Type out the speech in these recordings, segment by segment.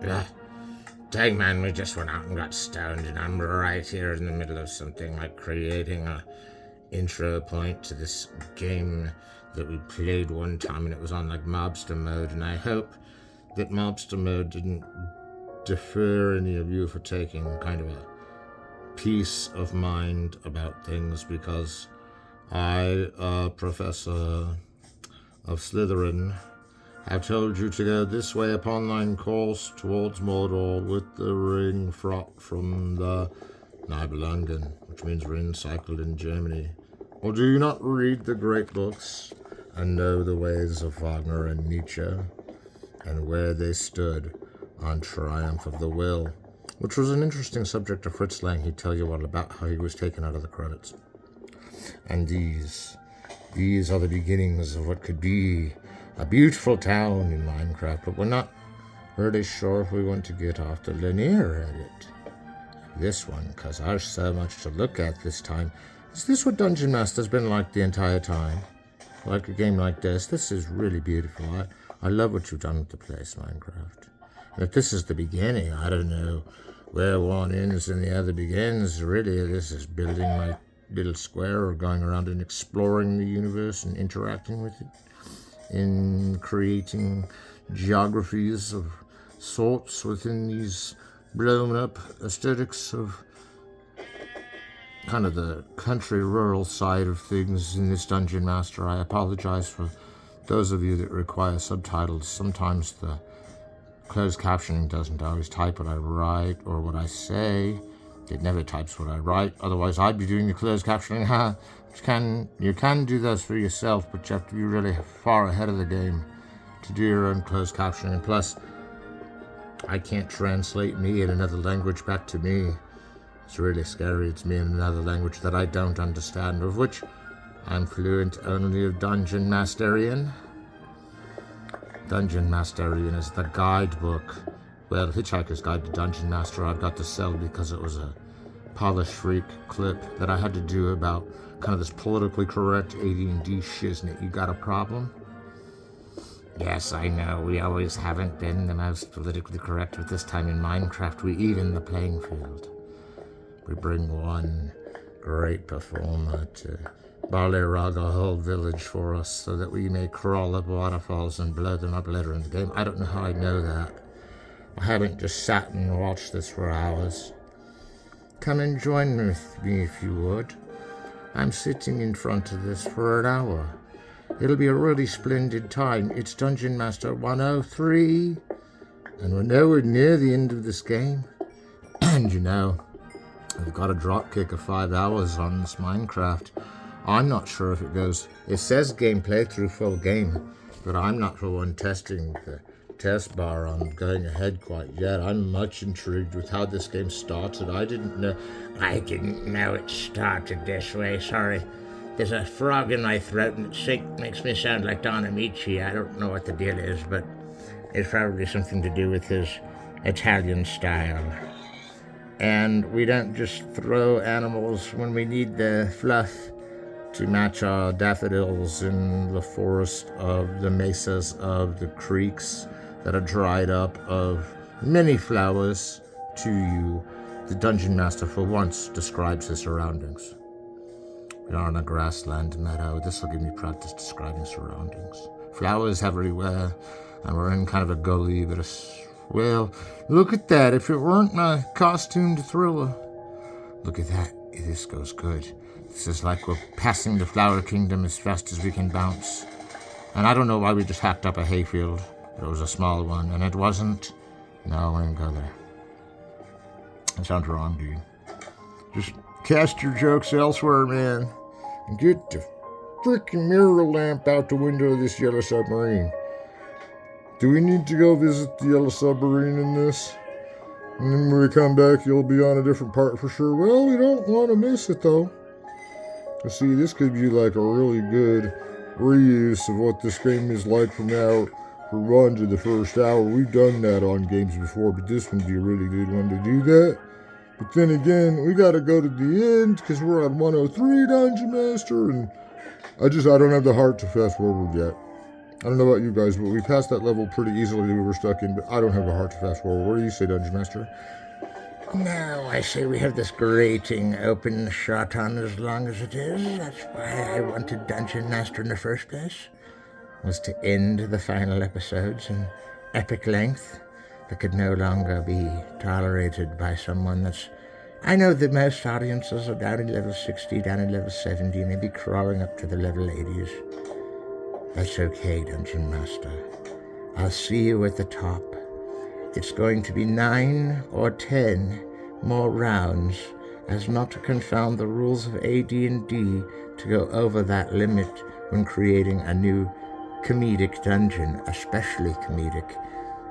Ugh. Dang, man, we just went out and got stoned, and I'm right here in the middle of something like creating a intro point to this game that we played one time, and it was on like mobster mode, and I hope that mobster mode didn't defer any of you for taking kind of a peace of mind about things, because I, Professor of Slytherin, have told you to go this way upon thine course towards Mordor with the ring fraught from the Nibelungen, which means ring cycled in Germany. Or do you not read the great books and know the ways of Wagner and Nietzsche, and where they stood on Triumph of the Will, which was an interesting subject to Fritz Lang. He'd tell you all about how he was taken out of the credits. And these are the beginnings of what could be a beautiful town in Minecraft, but we're not really sure if we want to get off the linear edit. This one, because there's so much to look at this time. Is this what Dungeon Master's been like the entire time? Like a game like this? This is really beautiful. I love what you've done with the place, Minecraft. And if this is the beginning, I don't know where one ends and the other begins. Really, this is building my little square, or going around and exploring the universe and interacting with it, in creating geographies of sorts within these blown up aesthetics of kind of the country rural side of things in this Dungeon Master. I apologize for those of you that require subtitles. Sometimes the closed captioning doesn't always type what I write or what I say. It never types what I write. Otherwise, I'd be doing the closed captioning. You can do those for yourself, but you have to be really far ahead of the game to do your own closed captioning. Plus, I can't translate me in another language back to me. It's really scary. It's me in another language that I don't understand, of which I'm fluent only of Dungeon Masterian. Dungeon Masterian is the guidebook. Well, Hitchhiker's Guide to Dungeon Master I've got to sell because it was a Polish Freak clip that I had to do about kind of this politically correct AD&D shiznit. You got a problem? Yes, I know. We always haven't been the most politically correct, but this time in Minecraft we even the playing field. We bring one great performer to Ballyraga a whole village for us so that we may crawl up waterfalls and blow them up later in the game. I don't know how I know that. I haven't just sat and watched this for hours. Come and join with me if you would. I'm sitting in front of this for an hour. It'll be a really splendid time. It's Dungeon Master 103, and we're nowhere near the end of this game. And you know, we've got a drop kick of 5 hours on this Minecraft. I'm not sure if it goes... It says gameplay through full game, but I'm not for one testing the test bar on going ahead quite yet. I'm much intrigued with how this game started. I didn't know it started this way. Sorry. There's a frog in my throat and it makes me sound like Don Amici. I don't know what the deal is, but it's probably something to do with his Italian style. And we don't just throw animals when we need the fluff to match our daffodils in the forest of the mesas of the creeks that are dried up of many flowers to you. The Dungeon Master for once describes his surroundings. We are on a grassland meadow. This will give me practice describing surroundings. Flowers everywhere, and we're in kind of a gully, but well, look at that. If it weren't my costumed thriller. Look at that. This goes good. This is like we're passing the Flower Kingdom as fast as we can bounce. And I don't know why we just hacked up a hayfield. It was a small one, and it wasn't. No, we didn't go there. That sounds wrong, dude. Just cast your jokes elsewhere, man. And get the freaking mirror lamp out the window of this yellow submarine. Do we need to go visit the yellow submarine in this? And then when we come back, you'll be on a different part for sure. Well, we don't want to miss it, though. See, this could be like a really good reuse of what this game is like from now for run to the first hour. We've done that on games before, but this would be a really good one to do that. But then again, we gotta go to the end because we're on 103 Dungeon Master, and I don't have the heart to fast forward yet. I don't know about you guys, but we passed that level pretty easily we were stuck in, but I don't have a heart to fast forward. What do you say, Dungeon Master? No, I say we have this grating open shot on as long as it is. That's why I wanted Dungeon Master in the first place, was to end the final episodes in epic length that could no longer be tolerated by someone that's... I know that most audiences are down in level 60, down in level 70, maybe crawling up to the level 80s. That's okay, Dungeon Master. I'll see you at the top. It's going to be 9 or 10 more rounds, as not to confound the rules of AD&D to go over that limit when creating a new comedic dungeon, especially comedic.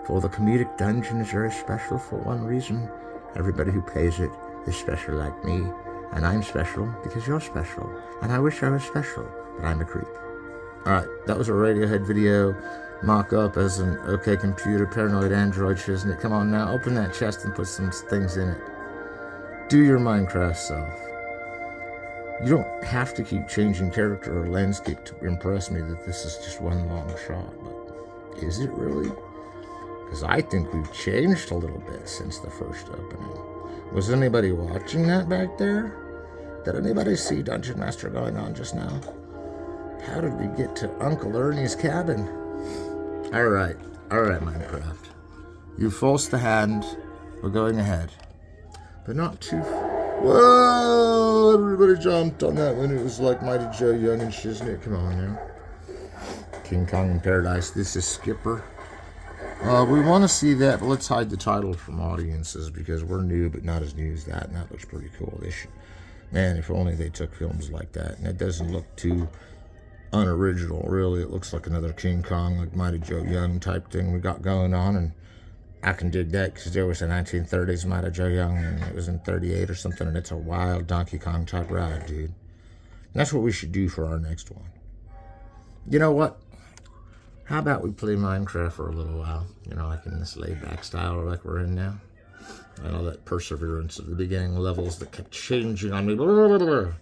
For the comedic dungeon is very special for one reason. Everybody who plays it is special like me, and I'm special because you're special, and I wish I was special, but I'm a creep. Alright, that was a Radiohead video mock-up as an OK Computer paranoid android, Shiznit. Come on now, open that chest and put some things in it. Do your Minecraft self. You don't have to keep changing character or landscape to impress me that this is just one long shot, but is it really? Because I think we've changed a little bit since the first opening. Was anybody watching that back there? Did anybody see Dungeon Master going on just now? How did we get to Uncle Ernie's cabin? Alright, Minecraft. You forced the hand. We're going ahead. But not too... Whoa! Everybody jumped on that when it was like Mighty Joe Young and Shiznit. Come on now. King Kong in Paradise. This is Skipper. We want to see that, but let's hide the title from audiences because we're new, but not as new as that, and that looks pretty cool. Man, if only they took films like that. And it doesn't look too unoriginal, really. It looks like another King Kong, like Mighty Joe Young type thing we got going on, and I can dig that because there was a 1930s Mighty Joe Young, and it was in 38 or something, and it's a wild Donkey Kong type ride, dude. And that's what we should do for our next one. You know what? How about we play Minecraft for a little while? You know, like in this laid-back style like we're in now. And all that perseverance of the beginning levels that kept changing on me. Blah, blah, blah, blah.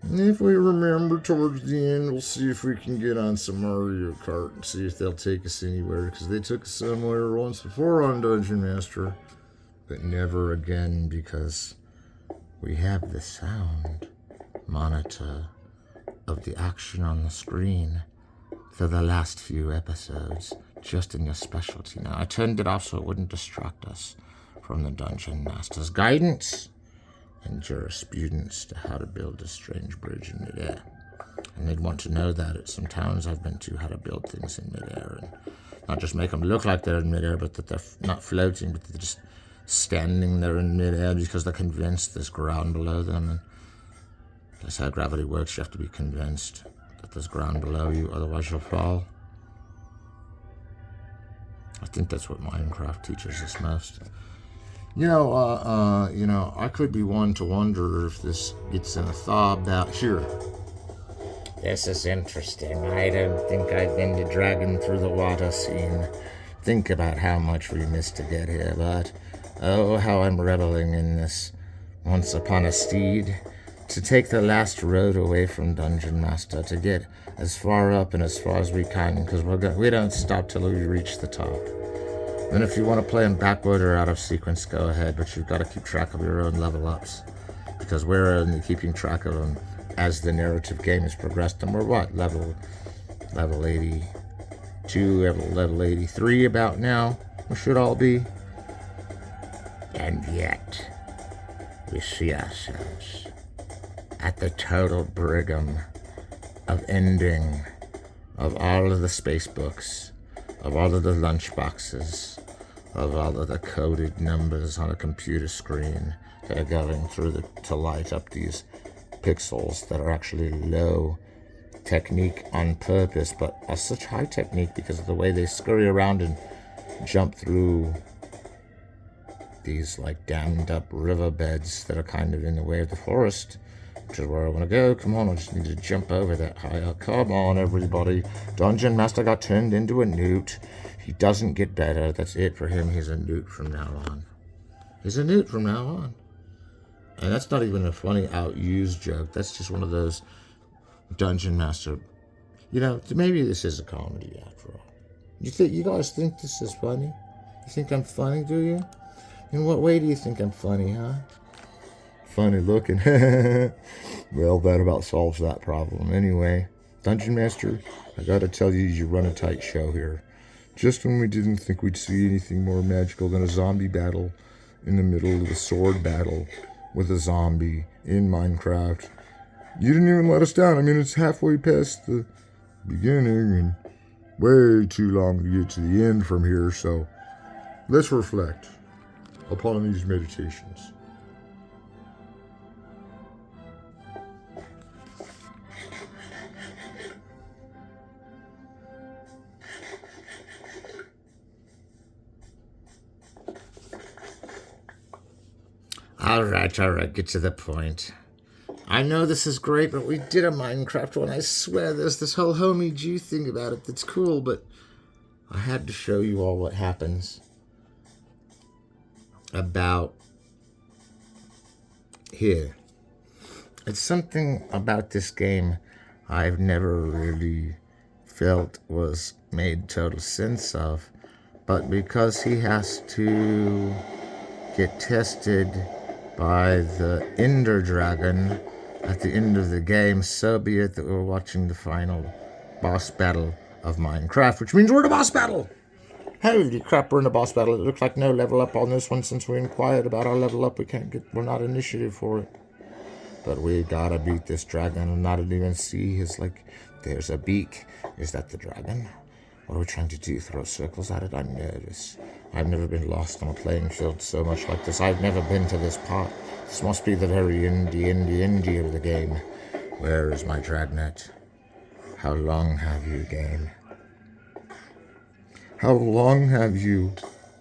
And if we remember towards the end, we'll see if we can get on some Mario Kart and see if they'll take us anywhere. Because they took us somewhere once before on Dungeon Master. But never again because we have the sound monitor of the action on the screen for the last few episodes, just in your specialty. Now, I turned it off so it wouldn't distract us from the Dungeon Master's guidance and jurisprudence to how to build a strange bridge in midair. And they'd want to know that at some towns I've been to, how to build things in midair, and not just make them look like they're in midair, but that they're not floating, but they're just standing there in midair because they're convinced there's ground below them. And that's how gravity works. You have to be convinced that there's ground below you, otherwise you'll fall. I think that's what Minecraft teaches us most. You know, I could be one to wonder if this gets in a thaw out here. This is interesting. I don't think I've been to Dragon Through the Water scene. Think about how much we missed to get here, but oh, how I'm reveling in this. Once upon a steed, to take the last road away from Dungeon Master, to get as far up and as far as we can, because we don't stop till we reach the top. And if you want to play them backward or out of sequence, go ahead, but you've got to keep track of your own level ups, because we're only keeping track of them as the narrative game has progressed, and we're what, level 82, level 83 about now, we should all be. And yet, we see ourselves at the total brigham of ending of all of the space books, of all of the lunch boxes, of all of the coded numbers on a computer screen that are going through to light up these pixels that are actually low technique on purpose, but are such high technique because of the way they scurry around and jump through these like dammed up riverbeds that are kind of in the way of the forest, which is where I want to go. Come on, I just need to jump over that high. Come on, everybody. Dungeon Master got turned into a newt. He doesn't get better. That's it for him. He's a newt from now on. He's a newt from now on. And that's not even a funny outused joke. That's just one of those Dungeon Master You know, maybe this is a comedy after all. You guys think this is funny? You think I'm funny, do you? In what way do you think I'm funny, huh? Funny looking. Well, that about solves that problem. Anyway, Dungeon Master, I gotta tell you, you run a tight show here. Just when we didn't think we'd see anything more magical than a zombie battle in the middle of a sword battle with a zombie in Minecraft, you didn't even let us down. I mean, it's halfway past the beginning and way too long to get to the end from here, so let's reflect upon these meditations. All right, get to the point. I know this is great, but we did a Minecraft one. I swear there's this whole Homie G thing about it that's cool, but I had to show you all what happens about here. It's something about this game I've never really felt was made total sense of, but because he has to get tested by the Ender Dragon at the end of the game, so be it that we're watching the final boss battle of Minecraft, which means we're in a boss battle! Holy crap, we're in a boss battle. It looks like no level up on this one. Since we inquired about our level up, we're not initiative for it. But we gotta beat this dragon and not even see his, there's a beak. Is that the dragon? What are we trying to do? Throw circles at it? I'm nervous. I've never been lost on a playing field so much like this. I've never been to this part. This must be the very indie of the game. Where is my dragnet? How long have you, game? How long have you,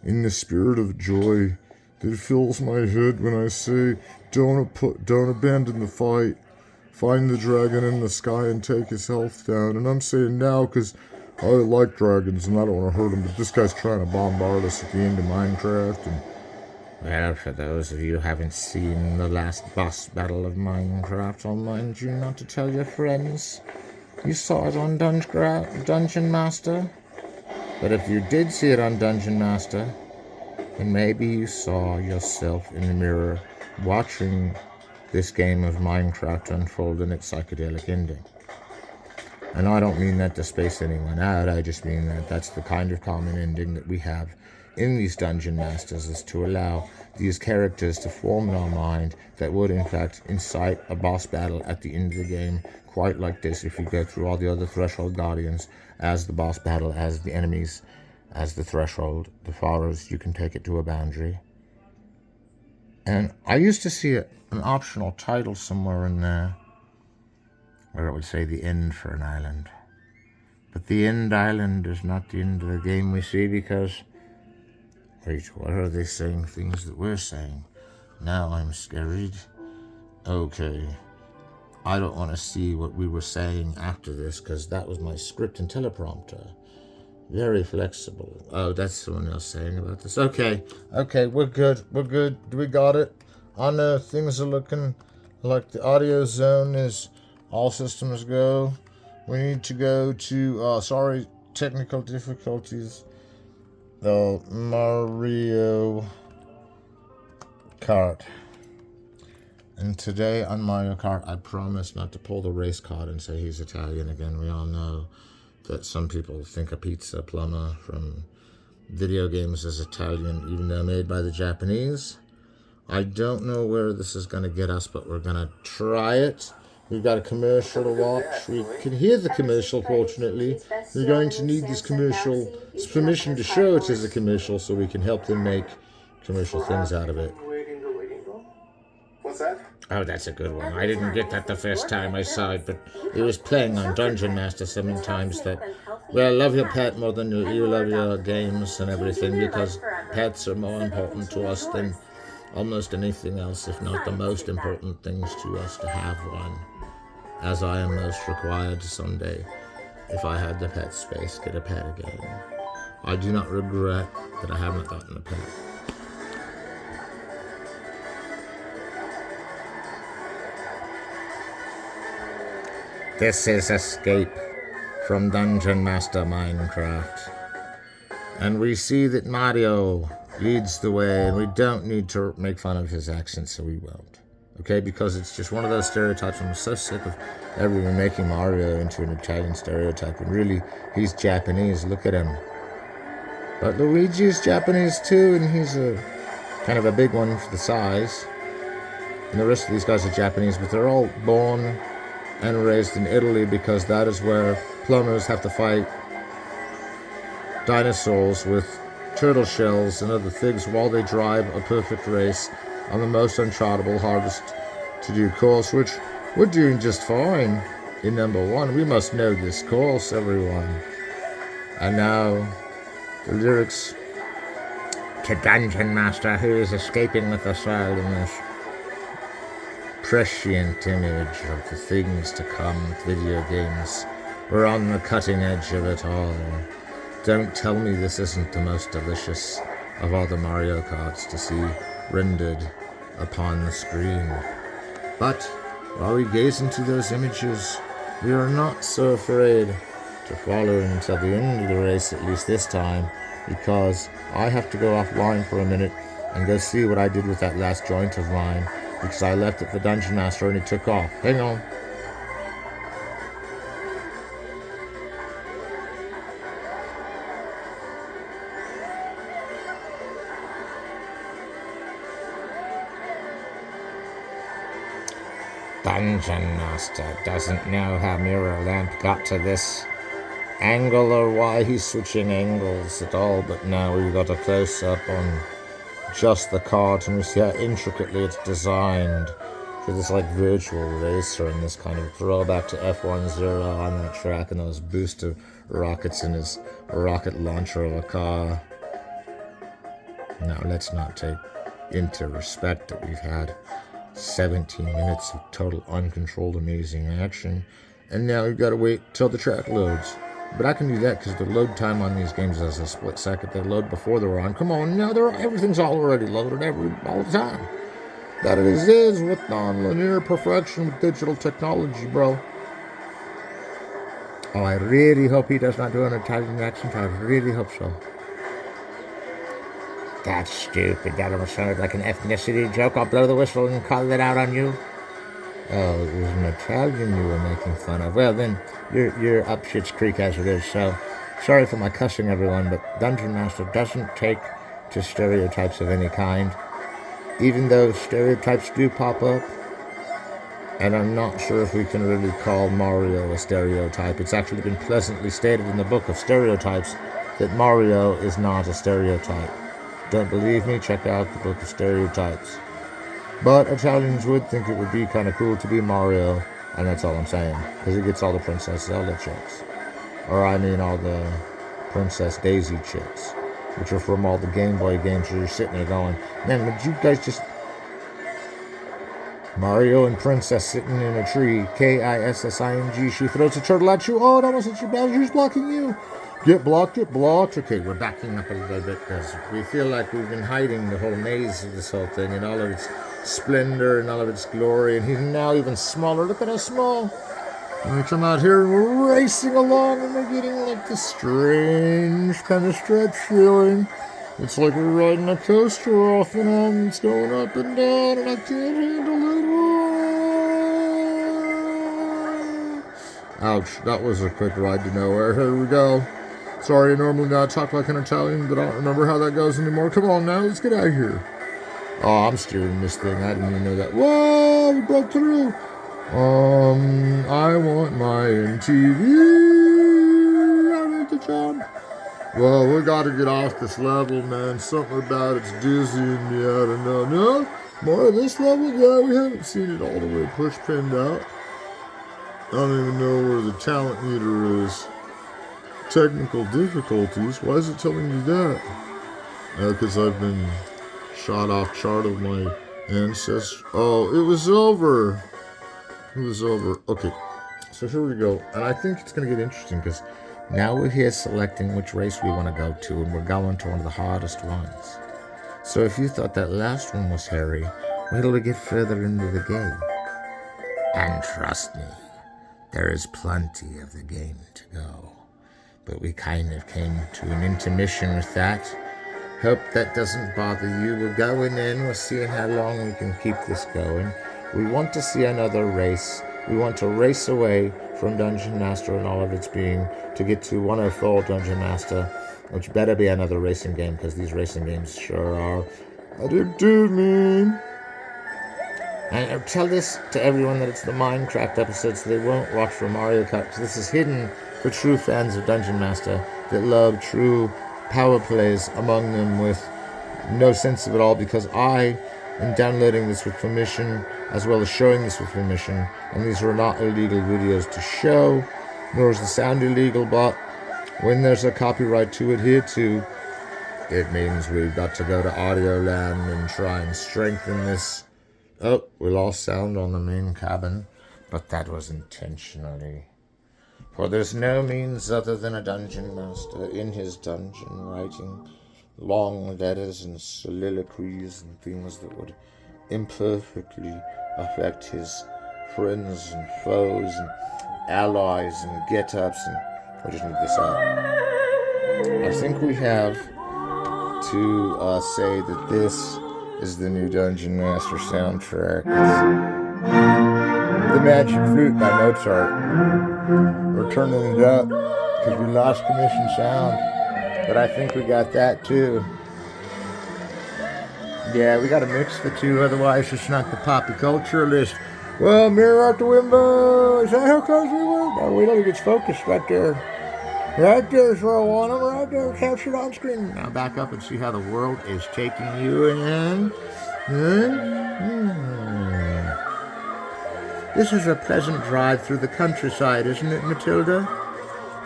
in the spirit of joy that fills my head when I say, don't abandon the fight, find the dragon in the sky and take his health down. And I'm saying now because I like dragons and I don't want to hurt him, but this guy's trying to bombard us at the end of Minecraft. And well, for those of you who haven't seen the last boss battle of Minecraft, I'll mind you not to tell your friends you saw it on Dungeon Master. But if you did see it on Dungeon Master, then maybe you saw yourself in the mirror watching this game of Minecraft unfold in its psychedelic ending. And I don't mean that to space anyone out, I just mean that that's the kind of common ending that we have in these Dungeon Masters, is to allow these characters to form in our mind that would in fact incite a boss battle at the end of the game, quite like this if you go through all the other Threshold Guardians as the boss battle, as the enemies, as the threshold, the far as you can take it to a boundary. And I used to see an optional title somewhere in there where it would say the end for an island. But the end island is not the end of the game, we see, because wait, what are they saying things that we're saying? Now I'm scared. Okay. I don't want to see what we were saying after this, because that was my script and teleprompter. Very flexible. Oh, that's someone else saying about this. Okay, we're good. We got it. I know things are looking like the audio zone is all systems go. We need to go to, sorry, technical difficulties. The Mario Kart. And today on Mario Kart, I promise not to pull the race card and say he's Italian again. We all know that some people think a pizza plumber from video games is Italian, even though made by the Japanese. I don't know where this is going to get us, but we're going to try it. We've got a commercial to watch. We can hear the commercial, fortunately. We're going to need this commercial permission to show it as a commercial so we can help them make commercial things out of it. What's that? Oh, that's a good one. I didn't get that the first time I saw it, but it was playing on Dungeon Master so many times that, well, love your pet more than you love your games and everything, because pets are more important to us than almost anything else, if not the most important things to us to have one, as I am most required to someday, if I had the pet space, get a pet again. I do not regret that I haven't gotten a pet. This is Escape from Dungeon Master Minecraft. And we see that Mario leads the way, and we don't need to make fun of his accent, so we won't. Okay, because it's just one of those stereotypes. I'm so sick of everyone making Mario into an Italian stereotype, and really, he's Japanese. Look at him. But Luigi's Japanese too, and he's a kind of a big one for the size. And the rest of these guys are Japanese, but they're all born and raised in Italy because that is where plumbers have to fight dinosaurs with turtle shells and other things while they drive a perfect race on the most unchartable, hardest to do course, which we're doing just fine in number 1. We must know this course, everyone. And now, the lyrics to Dungeon Master, who is escaping with us all in this prescient image of the things to come with video games. We're on the cutting edge of it all. Don't tell me this isn't the most delicious of all the Mario Karts to see rendered upon the screen. But while we gaze into those images, we are not so afraid to follow until the end of the race, at least this time, because I have to go offline for a minute and go see what I did with that last joint of mine, because I left it for Dungeon Master and he took off. Hang on. Dungeon Master doesn't know how Mirror Lamp got to this angle or why he's switching angles at all, but now we've got a close-up on just the cart and we see how intricately it's designed for this like virtual racer and this kind of throwback to F1-0 on that track and those booster rockets in his rocket launcher of a car. Now let's not take into respect that we've had 17 minutes of total uncontrolled amazing action, and now we've got to wait till the track loads. But I can do that because the load time on these games is a split second. They load before they're on. Come on, now everything's already loaded all the time. That it is with non-linear perfection with digital technology, bro. Oh, I really hope he does not do an Italian accent. I really hope so. That's stupid. That almost sounded like an ethnicity joke. I'll blow the whistle and call it out on you. Oh, it was an Italian you were making fun of. Well, then, you're up Schitt's Creek as it is, so sorry for my cussing, everyone, but Dungeon Master doesn't take to stereotypes of any kind, even though stereotypes do pop up, and I'm not sure if we can really call Mario a stereotype. It's actually been pleasantly stated in the book of stereotypes that Mario is not a stereotype. Don't believe me? Check out the book of stereotypes. But Italians would think it would be kind of cool to be Mario, and that's all I'm saying, because he gets all the Princess Zelda chicks. Or I mean all the Princess Daisy chicks, which are from all the Game Boy games where you're sitting there going, man, would you guys just... Mario and Princess sitting in a tree, Kissing, she throws a turtle at you, oh, it almost hit your Bowser's blocking you. Get blocked, get blocked. Okay, we're backing up a little bit because we feel like we've been hiding the whole maze of this whole thing and all of its splendor and all of its glory, and he's now even smaller. Look at how small. And we come out here and we're racing along and we're getting like this strange kind of stretch feeling. It's like we're riding a coaster off and on. It's going up and down and I can't handle it. Ouch, that was a quick ride to nowhere. Here we go. Sorry, I normally not talk like an Italian, but I don't remember how that goes anymore. Come on now, let's get out of here. Oh, I'm steering this thing. I didn't even know that. Whoa, we broke through. I want my MTV. I need to jump. Well, we got to get off this level, man. Something about it's dizzying me. I don't know. No? More of this level? Yeah, we haven't seen it all the way push-pinned out. I don't even know where the talent meter is. Technical difficulties? Why is it telling me that? Because I've been shot off chart of my ancestry. Oh, it was over. It was over. Okay, so here we go. And I think it's going to get interesting because now we're here selecting which race we want to go to, and we're going to one of the hardest ones. So if you thought that last one was hairy, wait till we get further into the game. And trust me, There is plenty of the game to go, but we kind of came to an intermission with that. Hope that doesn't bother you. We're going in, we're seeing how long we can keep this going. We want to see another race. We want to race away from Dungeon Master and all of its being to get to 104 Dungeon Master, which better be another racing game, because these racing games sure are addictive, man. And I tell this to everyone that it's the Minecraft episode, so they won't watch for Mario Kart, because this is hidden for true fans of Dungeon Master that love true power plays among them with no sense of it all, because I am downloading this with permission as well as showing this with permission, and these are not illegal videos to show, nor is the sound illegal, but when there's a copyright to adhere to, it means we've got to go to Audio Land and try and strengthen this. Oh, we lost sound on the main cabin, but that was intentionally. For there's no means other than a dungeon master in his dungeon writing long letters and soliloquies and things that would imperfectly affect his friends and foes and allies and get-ups, and we just need this out. I think we have to say that this is the new Dungeon Master soundtrack. It's The Magic Flute by Mozart. We're turning it up because we lost commission sound, but I think we got that too. Yeah, we gotta mix the two, otherwise it's not the poppy culture list. Well, mirror out the window. Is that how close we were? No, wait till it gets focused right there. Right there's where I want them, right there, captured on screen. Now back up and see how the world is taking you in. This is a pleasant drive through the countryside, isn't it, Matilda?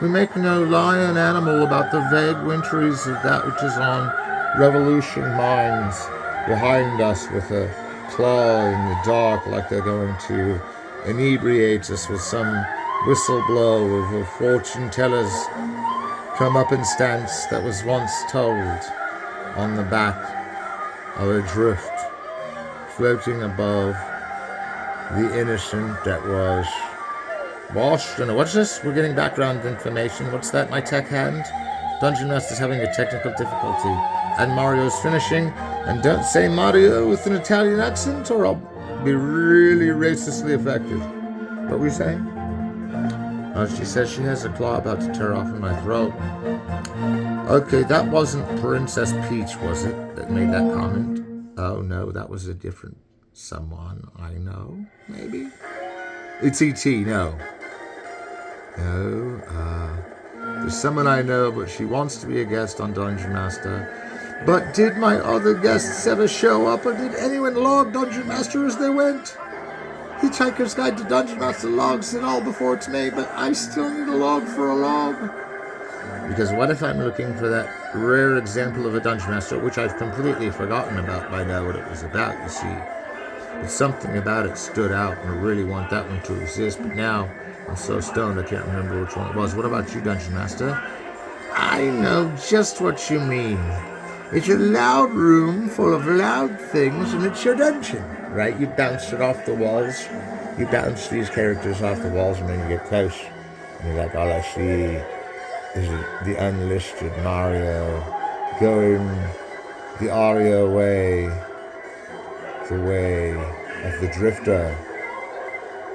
We make no lion animal about the vague wintries of that which is on revolution minds behind us with a claw in the dark, like they're going to inebriate us with some whistle blow of a fortune teller's come up in stance that was once told on the back of a drift floating above the innocent that was washed. And what's this? We're getting background information. What's that, my tech hand? Dungeon Master's having a technical difficulty, and Mario's finishing. And don't say Mario with an Italian accent, or I'll be really racistly affected. What were you saying? Oh, she says she has a claw about to tear off in my throat. Okay, that wasn't Princess Peach, was it, that made that comment? Oh, no, that was a different someone I know, maybe? It's E.T., no. No, there's someone I know, but she wants to be a guest on Dungeon Master. But did my other guests ever show up, or did anyone log Dungeon Master as they went? Hitchhiker's Guide to Dungeon Master logs it all before it's made, but I still need a log for a log. Because what if I'm looking for that rare example of a Dungeon Master, which I've completely forgotten about by now what it was about, you see. But something about it stood out, and I really want that one to exist, but now I'm so stoned I can't remember which one it was. What about you, Dungeon Master? I know just what you mean. It's a loud room full of loud things, and it's your dungeon, right? You bounce it off the walls. You bounce these characters off the walls, and then you get close. And you're like, all I see is the unlisted Mario going the Aria way, the way of the drifter,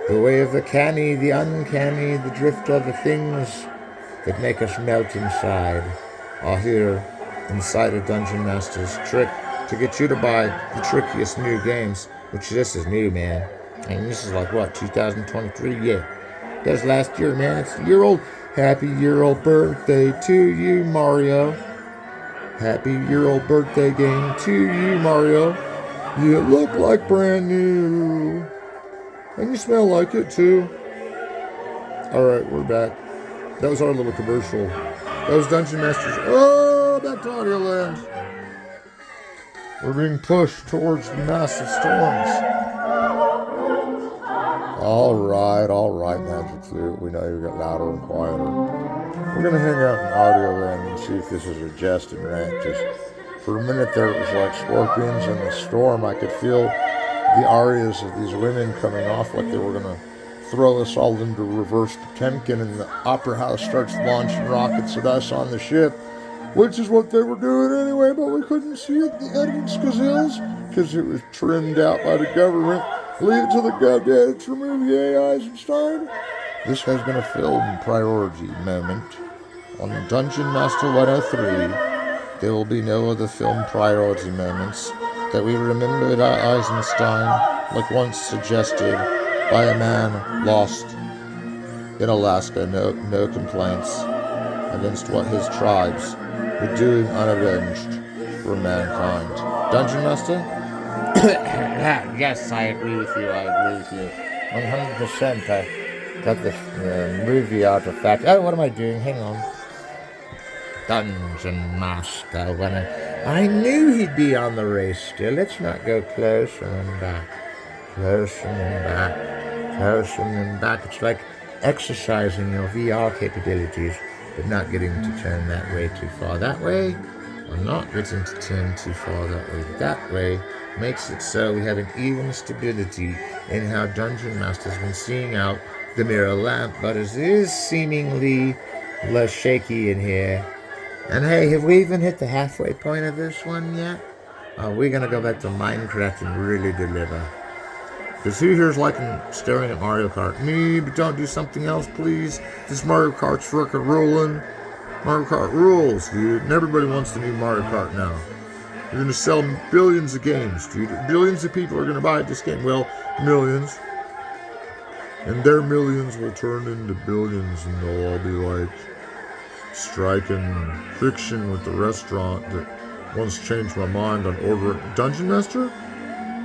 the way of the canny, the uncanny, the drifter, the things that make us melt inside are here inside of Dungeon Master's trick to get you to buy the trickiest new games, which this is new, man. And this is like, what, 2023? Yeah. That was last year, man. It's a year old. Happy year-old birthday to you, Mario. Happy year-old birthday game to you, Mario. You look like brand new. And you smell like it, too. Alright, we're back. That was our little commercial. That was Dungeon Master's. Oh, back to Audio Land. We're being pushed towards the massive storms. Alright, Magic Flute. We know you get louder and quieter. We're going to hang out in Audio Land and see if this is a jest and rant. Just for a minute there, it was like scorpions in the storm. I could feel the arias of these women coming off like they were going to throw us all into reverse Potemkin, and the Opera House starts launching rockets at us on the ship, which is what they were doing anyway, but we couldn't see it, the Edmonds Gazelles, because it was trimmed out by the government. Leave it to the goddamn to remove the AIs instead. This has been a film priority moment. On Dungeon Master 103, there will be no other film priority moments that we remembered our Eisenstein, like once suggested by a man lost in Alaska, no complaints against what his tribes were doing unavenged for mankind. Dungeon Master? Yes, I agree with you. 100%. I got this movie artifact. Oh, what am I doing? Hang on. Dungeon Master. I knew he'd be on the race still. Let's not go closer and back. Closer and back. Closer and back. It's like exercising your VR capabilities, but not getting to turn that way too far. That way, or not getting to turn too far that way. That way makes it so we have an even stability in how Dungeon Master's been seeing out the mirror lamp, but it is seemingly less shaky in here. And hey, have we even hit the halfway point of this one yet? Are we gonna go back to Minecraft and really deliver? Because who here's liking staring at Mario Kart? Me, but don't do something else, please. This Mario Kart's frickin' rolling. Mario Kart rules, dude. And everybody wants the new Mario Kart now. You're gonna sell billions of games, dude. Billions of people are gonna buy this game. Well, millions. And their millions will turn into billions, and they'll all be like striking fiction with the restaurant that once changed my mind on ordering. Dungeon Master?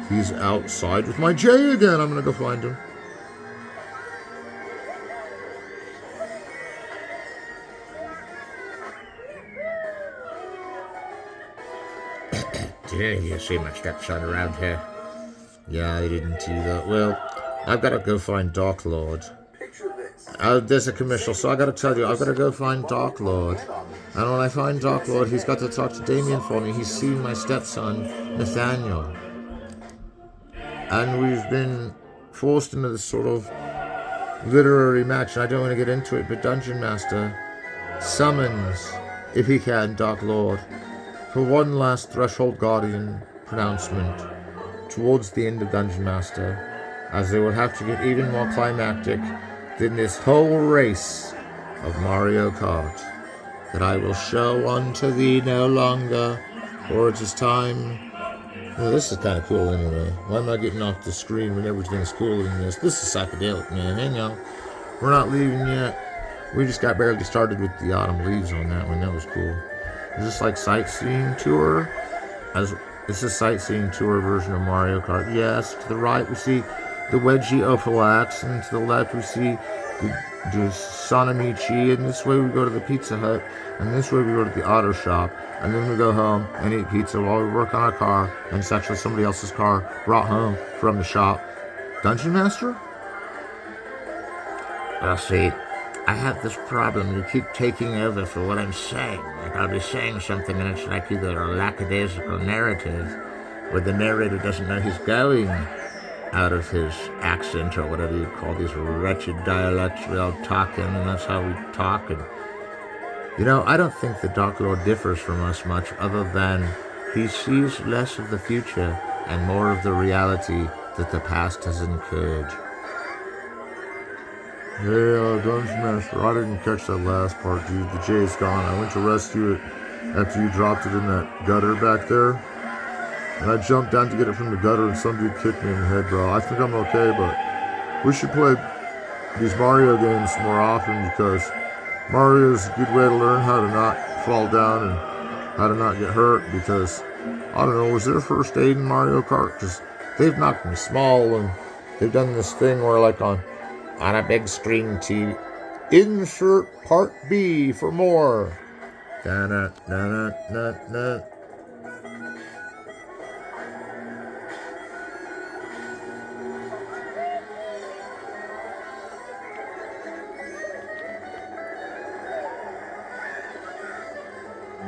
He's outside with my J again. I'm gonna go find him. Did you see my stepson around here? Yeah, I didn't do that. Well, I've got to go find Dark Lord. There's a commercial, so I gotta tell you, I've got to go find Dark Lord. And when I find Dark Lord, he's got to talk to Damien for me. He's seen my stepson, Nathaniel. And we've been forced into this sort of literary match, and I don't want to get into it, but Dungeon Master summons, if he can, Dark Lord for one last Threshold Guardian pronouncement towards the end of Dungeon Master, as they will have to get even more climactic than this whole race of Mario Kart, that I will show unto thee no longer, for it is time. Well, this is kind of cool anyway. Why am I getting off the screen when everything's cool in this? This is psychedelic, man. Hang on. We're not leaving yet. We just got barely started with the autumn leaves on that one. That was cool. Is this like sightseeing tour? It's a sightseeing tour version of Mario Kart. Yes, to the right we see the Wedgie Opalax, and to the left we see the Sonamichi, and this way we go to the Pizza Hut, and this way we go to the auto shop, and then we go home and eat pizza while we work on our car, and it's actually somebody else's car brought home from the shop. Dungeon Master? Well, see, I have this problem. You keep taking over for what I'm saying. Like, I'll be saying something and it's like either a lackadaisical narrative where the narrator doesn't know he's going out of his accent or whatever you call these wretched dialects we all talk in, and that's how we talk. And, you know, I don't think the Dark Lord differs from us much, other than he sees less of the future and more of the reality that the past has incurred. Hey, Dungeon Master, I didn't catch that last part, dude. The J's gone. I went to rescue it after you dropped it in that gutter back there. And I jumped down to get it from the gutter, and some dude kicked me in the head, bro. I think I'm okay, but we should play these Mario games more often, because Mario's a good way to learn how to not fall down and how to not get hurt, because, I don't know, was there first aid in Mario Kart? Because they've knocked me small, and they've done this thing where, like, on a big screen TV, insert part B for more. Da-na-na-na-na-na.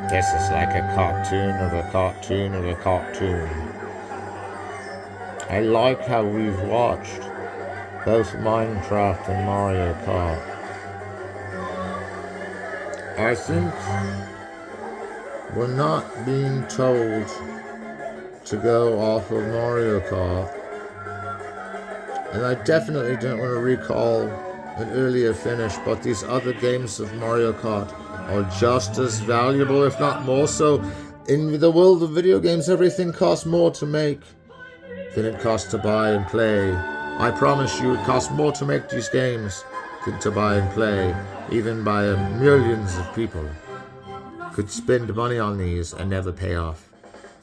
This is like a cartoon of a cartoon of a cartoon. I like how we've watched both Minecraft and Mario Kart. I think we're not being told to go off of Mario Kart, and I definitely don't want to recall an earlier finish, but these other games of Mario Kart are just as valuable, if not more so. In the world of video games, everything costs more to make than it costs to buy and play. I promise you, it costs more to make these games than to buy and play. Even by millions of people could spend money on these and never pay off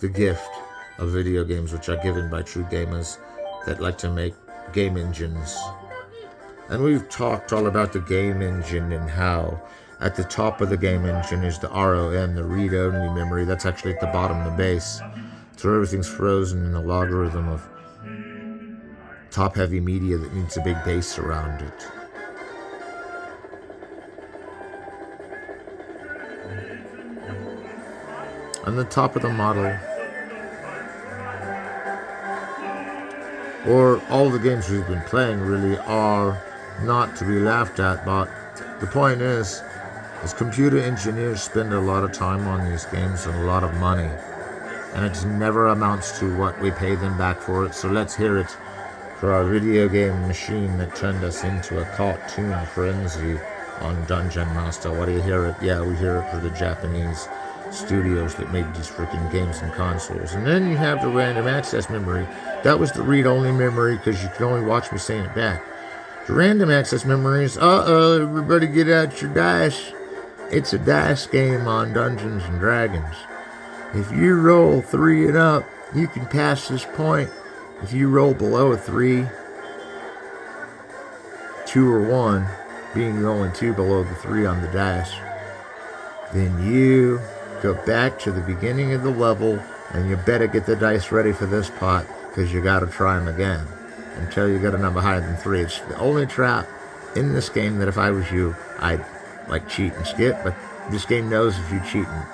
the gift of video games, which are given by true gamers that like to make game engines. And we've talked all about the game engine and how at the top of the game engine is the ROM, the read-only memory. That's actually at the bottom, the base. So everything's frozen in a logarithm of top-heavy media that needs a big base around it. And the top of the model, or all the games we've been playing really, are not to be laughed at, but the point is computer engineers spend a lot of time on these games and a lot of money, and it never amounts to what we pay them back for it. So let's hear it for our video game machine that turned us into a cartoon frenzy on Dungeon Master. What do you hear it? Yeah, we hear it for the Japanese studios that made these freaking games and consoles. And then you have the random access memory. That was the read-only memory because you can only watch me saying it back. The random access memory is, everybody get out your dice. It's a dice game on Dungeons and Dragons. If you roll 3 and up, you can pass this point. If you roll below a 3, 2 or 1, being the only 2 below the 3 on the dice, then you go back to the beginning of the level, and you better get the dice ready for this pot, because you gotta try them again until you get a number higher than 3. It's the only trap in this game that if I was you, I'd cheat and skip, but this game knows if you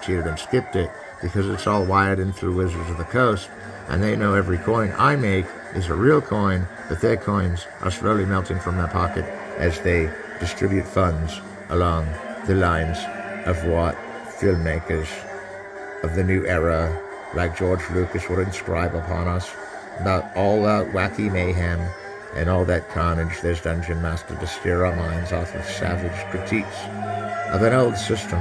cheated and skipped it, because it's all wired in through Wizards of the Coast, and they know every coin I make is a real coin, but their coins are slowly melting from their pocket as they distribute funds along the lines of what filmmakers of the new era, like George Lucas, would inscribe upon us about all that wacky mayhem and all that carnage. There's Dungeon Master to steer our minds off of savage critiques of an old system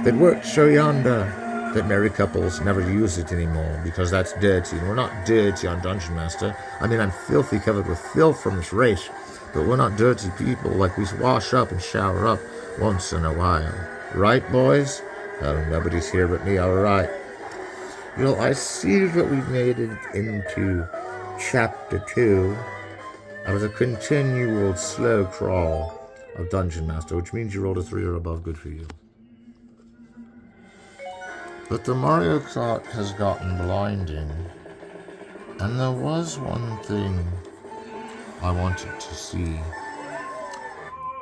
that worked so yonder that married couples never use it anymore because that's dirty. And we're not dirty on Dungeon Master. I mean, I'm filthy, covered with filth from this race, but we're not dirty people. Like, we wash up and shower up once in a while. Right, boys? Well, nobody's here but me, all right. I see that we've made it into Chapter 2 of the continual slow crawl of Dungeon Master, which means you rolled a 3 or above. Good for you. But the Mario Kart has gotten blinding, and there was one thing I wanted to see,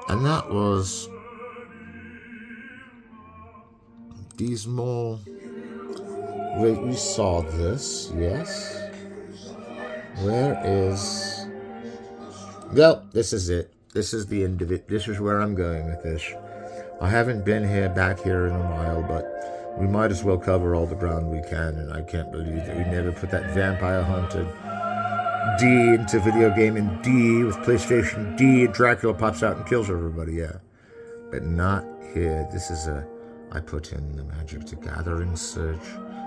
and that was these more... Wait, we saw this, yes? Where is... Well, this is it. This is the end of it. This is where I'm going with this. I haven't been back here in a while, but we might as well cover all the ground we can, and I can't believe that we never put that Vampire Hunter D into video game in D with PlayStation D, and Dracula pops out and kills everybody, yeah. But not here. This is I put in the Magic the Gathering search,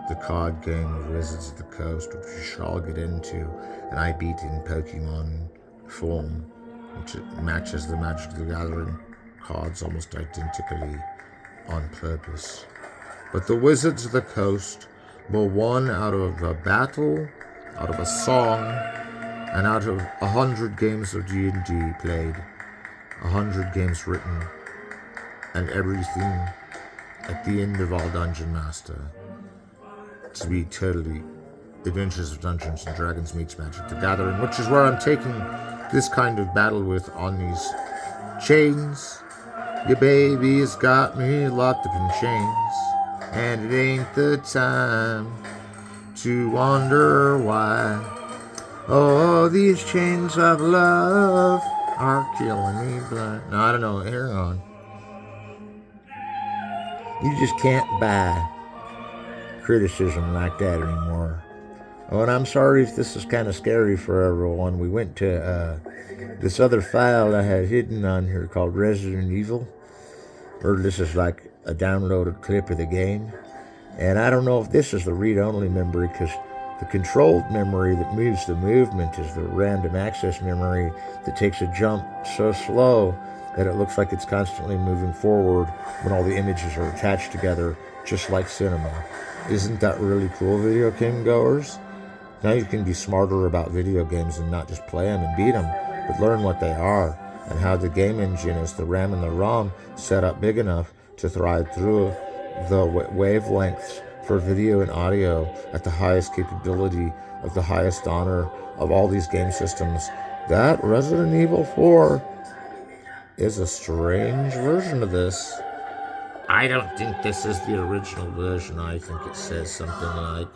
the card game of Wizards of the Coast, which we shall get into, and I beat in Pokemon form, which matches the Magic the Gathering cards almost identically on purpose. But the Wizards of the Coast were won out of a battle, out of a song, and out of 100 games of D&D played, 100 games written, and everything at the end of all Dungeon Master to be totally Adventures of Dungeons and Dragons meets Magic the Gathering, which is where I'm taking this kind of battle with on these chains. Your baby's got me locked up in chains, and it ain't the time to wonder why. Oh, these chains of love are killing me blind. No, I don't know. Hang on. You just can't buy criticism like that anymore. Oh, and I'm sorry if this is kind of scary for everyone. We went to this other file I had hidden on here called Resident Evil. Or this is like a downloaded clip of the game. And I don't know if this is the read-only memory, because the controlled memory that moves the movement is the random access memory that takes a jump so slow that it looks like it's constantly moving forward when all the images are attached together, just like cinema. Isn't that really cool, video game goers? Now you can be smarter about video games and not just play them and beat them, but learn what they are and how the game engine is the RAM and the ROM set up big enough to thrive through the wavelengths for video and audio at the highest capability of the highest honor of all these game systems. That Resident Evil 4 is a strange version of this. I don't think this is the original version. I think it says something like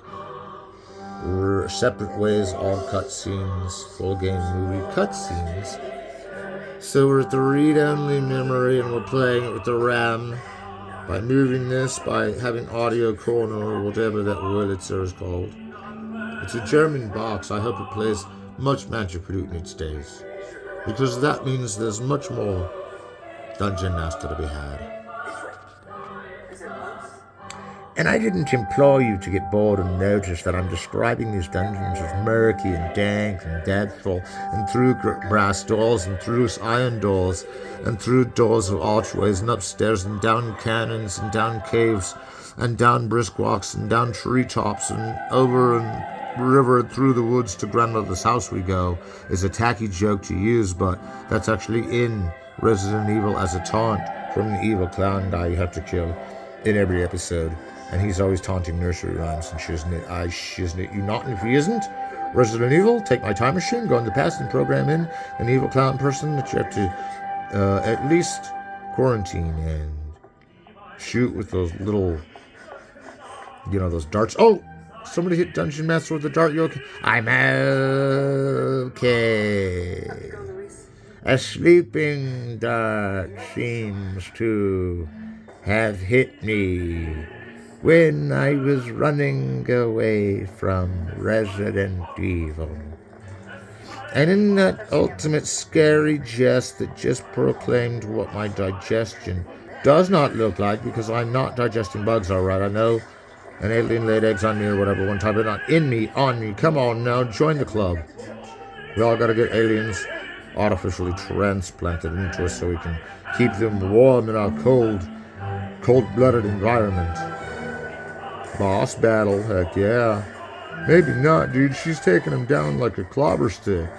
separate ways, all cutscenes, full game movie cutscenes. So we're at the read-only memory and we're playing it with the RAM by moving this, by having audio corner or whatever that Wurlitzer is called. It's a German box. I hope it plays much Magic Flute in its days, because that means there's much more Dungeon Master to be had. And I didn't implore you to get bored and notice that I'm describing these dungeons as murky and dank and dreadful, and through brass doors and through iron doors and through doors of archways and upstairs and down cannons and down caves and down brisk walks and down treetops and over and river and through the woods to grandmother's house we go is a tacky joke to use, but that's actually in Resident Evil as a taunt from the evil clown guy you have to kill in every episode. And he's always taunting nursery rhymes and shiznit you not, and if he isn't, Resident Evil, take my time machine, go in the past and program in an evil clown person that you have to at least quarantine and shoot with those little, those darts. Oh, somebody hit Dungeon Master with a dart. You okay? I'm okay. A sleeping dart seems to have hit me when I was running away from Resident Evil. And in that ultimate scary jest that just proclaimed what my digestion does not look like, because I'm not digesting bugs, alright. I know an alien laid eggs on me or whatever one time, but not in me, on me. Come on now, join the club. We all gotta get aliens artificially transplanted into us so we can keep them warm in our cold-blooded environment. Boss battle, heck yeah. Maybe not, dude. She's taking him down like a clobber stick.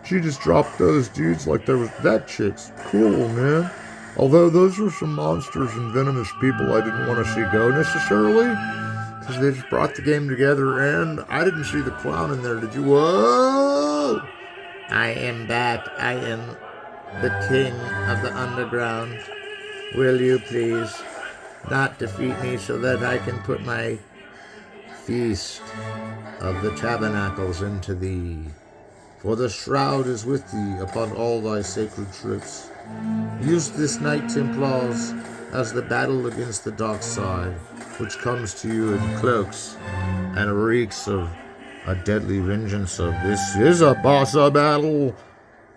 She just dropped those dudes like there was... That chick's cool, man. Although those were some monsters and venomous people I didn't want to see go necessarily, because they just brought the game together, and I didn't see the clown in there. Did you? Whoa! I am back. I am the king of the underground. Will you please not defeat me so that I can put my feast of the tabernacles into thee? For the shroud is with thee upon all thy sacred trips. Use this night, Templars, as the battle against the dark side, which comes to you in cloaks and reeks of a deadly vengeance of this is a boss battle.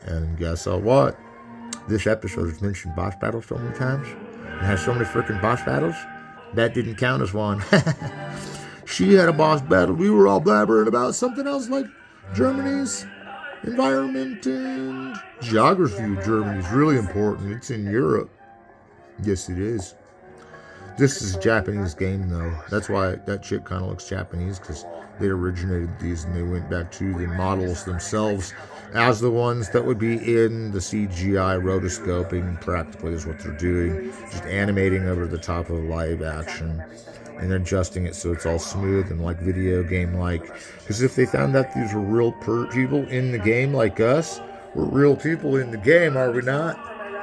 And guess what? This episode has mentioned boss battles so many times. It has so many freaking boss battles. That didn't count as one. She had a boss battle. We were all blabbering about something else like Germany's environment and geography of Germany is really important. It's in Europe. Yes, it is. This is a Japanese game, though. That's why that chick kind of looks Japanese, because they originated these and they went back to the models themselves as the ones that would be in the CGI rotoscoping, practically is what they're doing. Just animating over the top of live action and adjusting it so it's all smooth and like video game-like. Because if they found out these were real people in the game like us, we're real people in the game, are we not?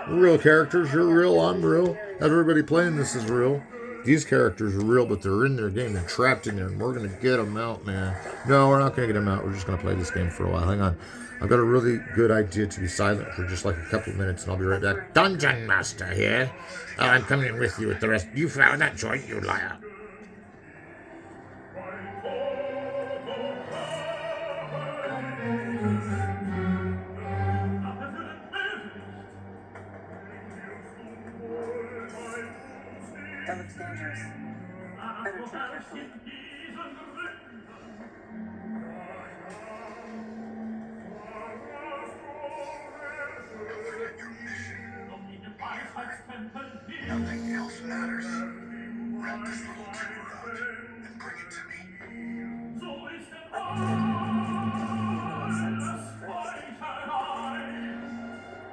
We're real characters. You're real, I'm real. Everybody playing this is real. these characters are real, but they're in their game. They're trapped in there, and we're going to get them out, man. No, we're not going to get them out. We're just going to play this game for a while. Hang on. I've got a really good idea to be silent for just like a couple of minutes, and I'll be right back. Dungeon Master here. I'm coming with you with the rest. You found that joint, you liar. That looks dangerous. Better tread carefully. Nothing else matters. Wrap this little tumor out and bring it to me. I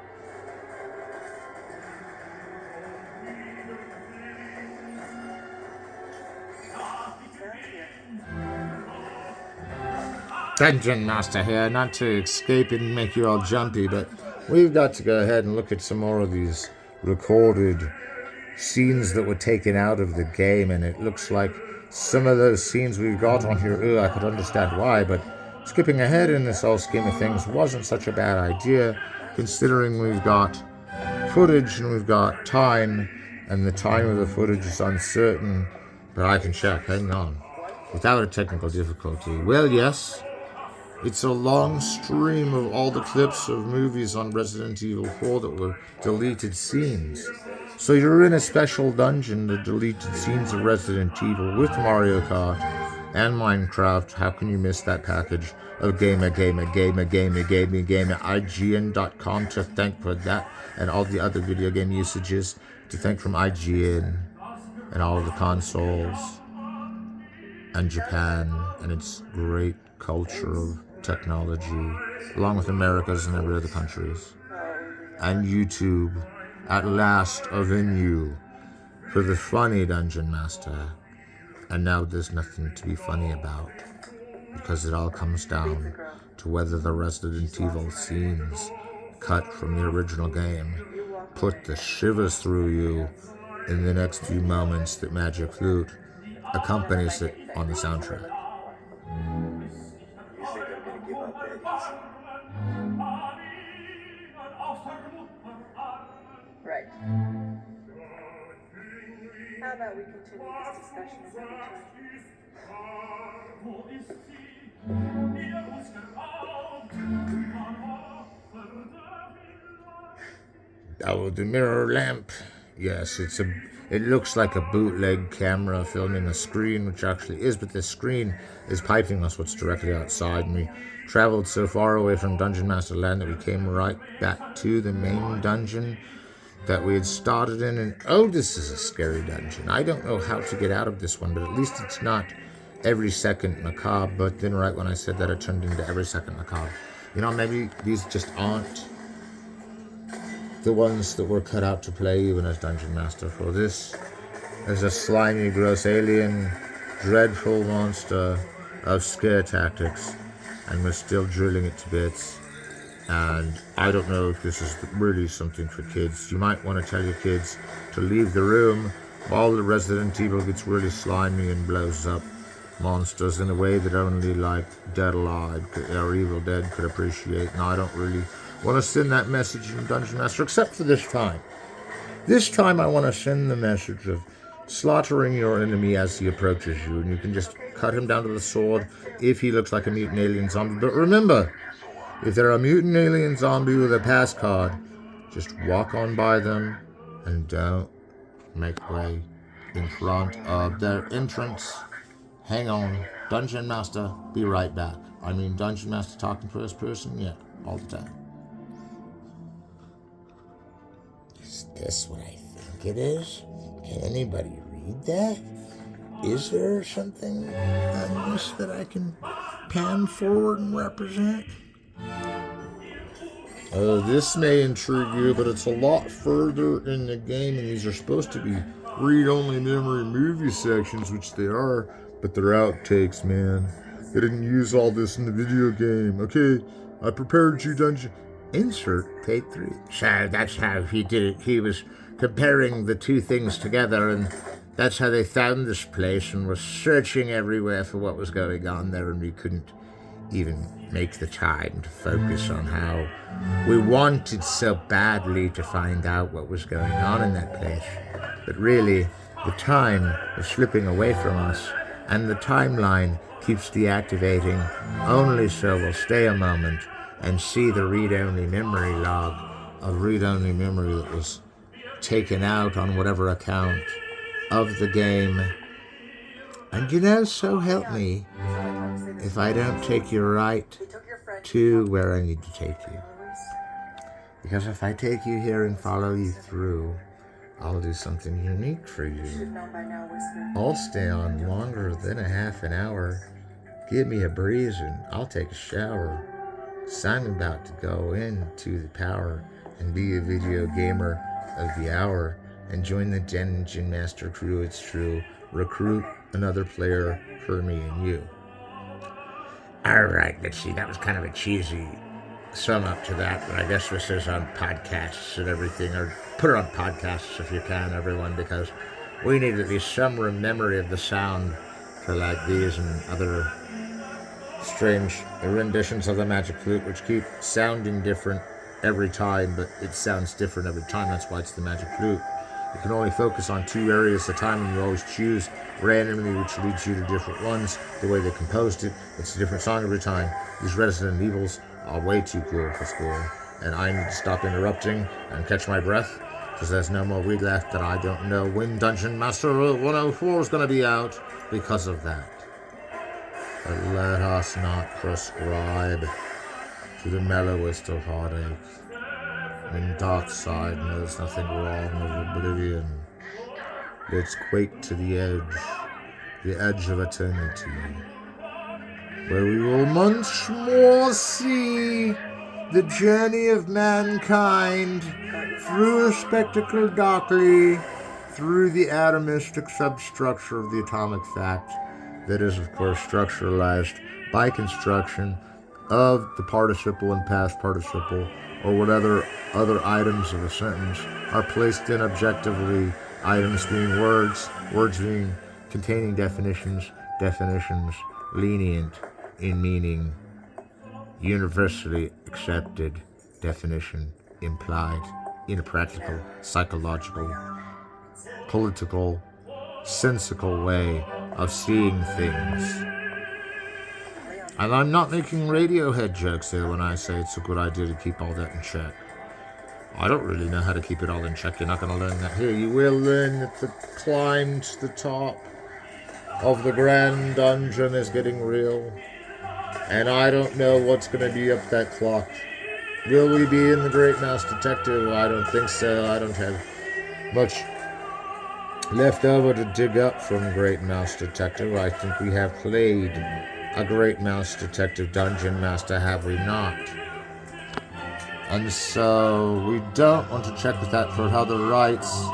can take it. Dungeon Master here, not to escape and make you all jumpy, but we've got to go ahead and look at some more of these recorded scenes that were taken out of the game, and it looks like some of those scenes we've got on here, I could understand why, but skipping ahead in this whole scheme of things wasn't such a bad idea, considering we've got footage and we've got time, and the time of the footage is uncertain, but I can check, hang on, without a technical difficulty. Well, yes, it's a long stream of all the clips of movies on Resident Evil 4 that were deleted scenes. So you're in a special dungeon, the deleted scenes of Resident Evil with Mario Kart and Minecraft. How can you miss that package of IGN.com to thank for that, and all the other video game usages to thank from IGN and all the consoles and Japan and its great culture of technology, along with America's and every other countries, and YouTube, at last a venue for the funny Dungeon Master. And now there's nothing to be funny about, because it all comes down to whether the Resident Evil scenes cut from the original game put the shivers through you in the next few moments that Magic Flute accompanies it on the soundtrack. You think I'm gonna give up that easy? Right. How about we continue this discussion another time? Oh, the mirror lamp. Yes, it looks like a bootleg camera filming a screen, which actually is, but this screen is piping us what's directly outside. And we traveled so far away from Dungeon Master Land that we came right back to the main dungeon that we had started in. And oh, this is a scary dungeon. I don't know how to get out of this one, but at least it's not every second macabre. But then right when I said that, it turned into every second macabre. You know, maybe these just aren't the ones that were cut out to play even as Dungeon Master. For this is a slimy, gross alien, dreadful monster of scare tactics, and we're still drilling it to bits. And I don't know if this is really something for kids. You might want to tell your kids to leave the room while the Resident Evil gets really slimy and blows up monsters in a way that only like Dead Alive or Evil Dead could appreciate. And I don't really want to send that message in Dungeon Master, except for this time. This time I want to send the message of slaughtering your enemy as he approaches you, and you can just cut him down to the sword if he looks like a mutant alien zombie. But remember, if they're a mutant alien zombie with a pass card, just walk on by them and don't make way in front of their entrance. Hang on, Dungeon Master, be right back. I mean, Dungeon Master talking first person, yeah, all the time. Is this what I think it is? Can anybody read that? Is there something on this that I can pan forward and represent? This may intrigue you, but it's a lot further in the game, and these are supposed to be read-only memory movie sections, which they are, but they're outtakes, man. They didn't use all this in the video game. Okay, I prepared you, Dungeon. Insert tape 3. So that's how he did it. He was comparing the two things together, and That's how they found this place and were searching everywhere for what was going on there, and we couldn't even make the time to focus on how we wanted so badly to find out what was going on in that place. But really, the time was slipping away from us, and the timeline keeps deactivating only so we'll stay a moment and see the read-only memory log of read-only memory that was taken out on whatever account of the game. And so help me if I don't take you right to where I need to take you. Because if I take you here and follow you through, I'll do something unique for you. I'll stay on longer than a half an hour. Give me a breeze and I'll take a shower. So I'm about to go into the power and be a video gamer of the hour and join the Dungeon Master crew. It's true. Recruit another player for me and you. Alright, let's see. That was kind of a cheesy sum up to that, but I guess this is on podcasts and everything, or put it on podcasts if you can, everyone, because we need at least some memory of the sound for like these and other strange renditions of the Magic Flute, which keep sounding different every time, but it sounds different every time. That's why it's the Magic Flute. You can only focus on two areas at a time, and you always choose randomly, which leads you to different ones. The way they composed it, it's a different song every time. These Resident Evils are way too cool for school, and I need to stop interrupting and catch my breath, because there's no more weed left, that I don't know when Dungeon Master 104 is going to be out because of that. But let us not prescribe to the mellowest of heartache, when dark side knows nothing wrong of oblivion. Let's quake to the edge of eternity, where we will once more see the journey of mankind through a spectacle darkly, through the atomistic substructure of the atomic fact that is, of course, structuralized by construction of the participle and past participle, or whatever other items of a sentence are placed in objectively, items being words being containing definitions lenient in meaning, universally accepted definition implied in a practical, psychological, political, sensical way of seeing things. And I'm not making Radiohead jokes here when I say it's a good idea to keep all that in check. I don't really know how to keep it all in check. You're not going to learn that here. You will learn that the climb to the top of the Grand Dungeon is getting real. And I don't know what's going to be up that clock. Will we be in the Great Mouse Detective? I don't think so. I don't have much left over to dig up from Great Mouse Detective. I think we have played a Great Mouse Detective Dungeon Master, have we not? And so we don't want to check with that for other rights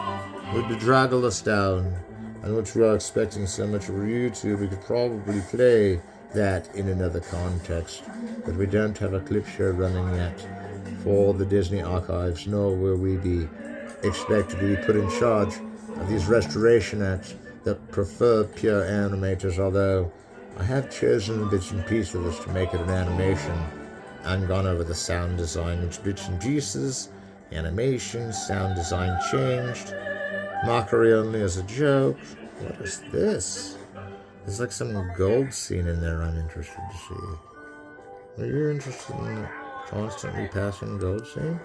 would bedraggle us down, and which we are expecting so much of YouTube. We could probably play that in another context, but we don't have a clip show running yet for the Disney archives, nor will we be expected to be put in charge of these restoration acts that prefer pure animators, although I have chosen bits and pieces of this to make it an animation and gone over the sound design, which bits and pieces, animation, sound design changed, mockery only as a joke. What is this? There's like some gold scene in there I'm interested to see. Are you interested in the constantly passing gold scene?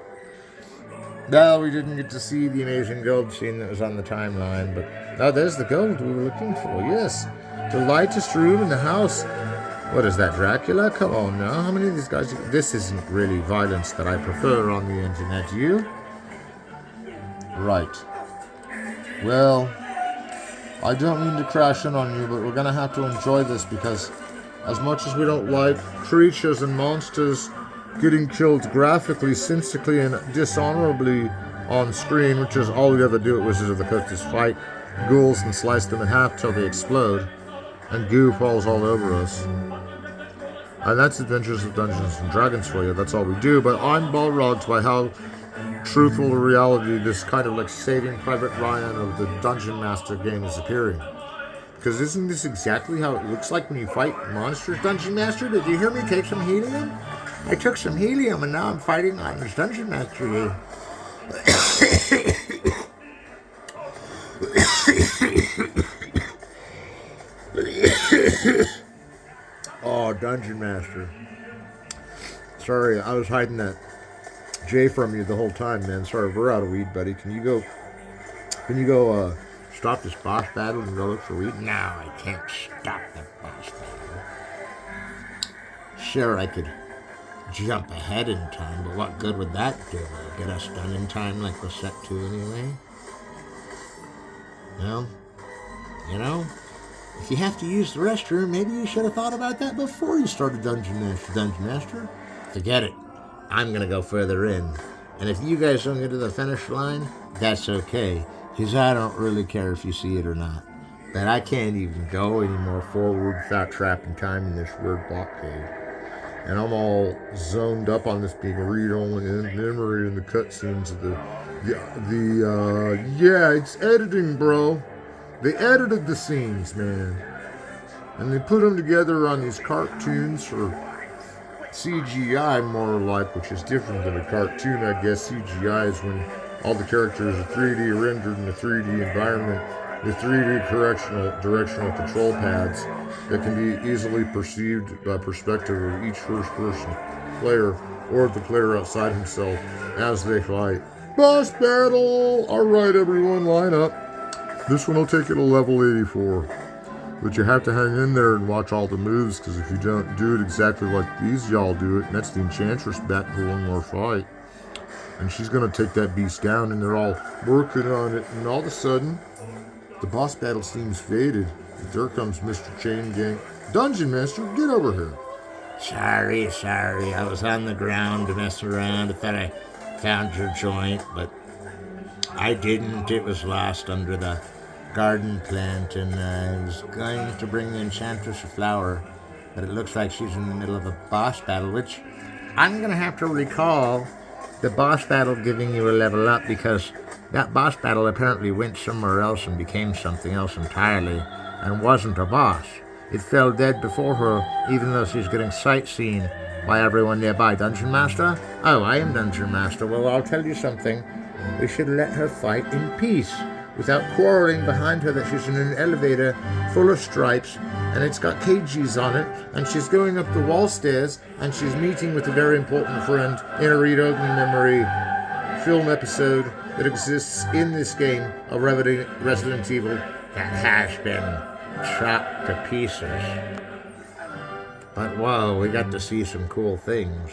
No, we didn't get to see the amazing gold scene that was on the timeline, but there's the gold we were looking for, yes. The lightest room in the house. What is that, Dracula? Come on now, how many of these guys... This isn't really violence that I prefer on the internet, you? Right. Well, I don't mean to crash in on you, but we're gonna have to enjoy this, because as much as we don't like creatures and monsters getting killed graphically, sensically, and dishonorably on screen, which is all we ever do at Wizards of the Coast, is fight ghouls and slice them in half till they explode, and goo falls all over us. And that's Adventures of Dungeons and Dragons for you. That's all we do. But I'm Balrog, by how truthful to reality, this kind of like Saving Private Ryan of the Dungeon Master game is appearing. Because isn't this exactly how it looks like when you fight monsters, Dungeon Master? Did you hear me take some helium? I took some helium and now I'm fighting on this Dungeon Master game. Oh, Dungeon Master. Sorry, I was hiding that J from you the whole time, man. Sorry, we're out of weed, buddy. Can you go stop this boss battle and go look for weed? No, I can't stop the boss battle. Sure, I could jump ahead in time, but what good would that do? Get us done in time like we're set to anyway? Well, you know, if you have to use the restroom, maybe you should have thought about that before you started Dungeon Master. Dungeon Master? Forget it. I'm gonna go further in. And if you guys don't get to the finish line, that's okay. Because I don't really care if you see it or not. But I can't even go any more forward without trapping time in this weird block cave. And I'm all zoned up on this being read-only memory in the cutscenes of yeah, it's editing, bro. They edited the scenes, man. And they put them together on these cartoons for CGI, more like, which is different than a cartoon, I guess. CGI is when all the characters are 3D rendered in a 3D environment with 3D directional control pads that can be easily perceived by perspective of each first-person player or the player outside himself as they fight. Boss battle! Alright, everyone, line up. This one will take you to level 84. But you have to hang in there and watch all the moves, because if you don't do it exactly like these y'all do it, that's the Enchantress back for one more fight. And she's going to take that beast down, and they're all working on it. And all of a sudden, the boss battle seems faded. There comes Mr. Chain Gang. Dungeon Master, get over here. Sorry. I was on the ground to mess around. I thought I found your joint, but I didn't. It was lost under the garden plant, and I was going to bring the Enchantress a flower, but it looks like she's in the middle of a boss battle, which I'm going to have to recall the boss battle giving you a level up, because that boss battle apparently went somewhere else and became something else entirely and wasn't a boss. It fell dead before her, even though she's getting sightseen by everyone nearby. Dungeon Master? Oh, I am Dungeon Master. Well, I'll tell you something. We should let her fight in peace, without quarreling behind her that she's in an elevator full of stripes, and it's got KGs on it, and she's going up the wall stairs, and she's meeting with a very important friend in a read-only memory film episode that exists in this game of Resident Evil that has been chopped to pieces. But wow, we got to see some cool things.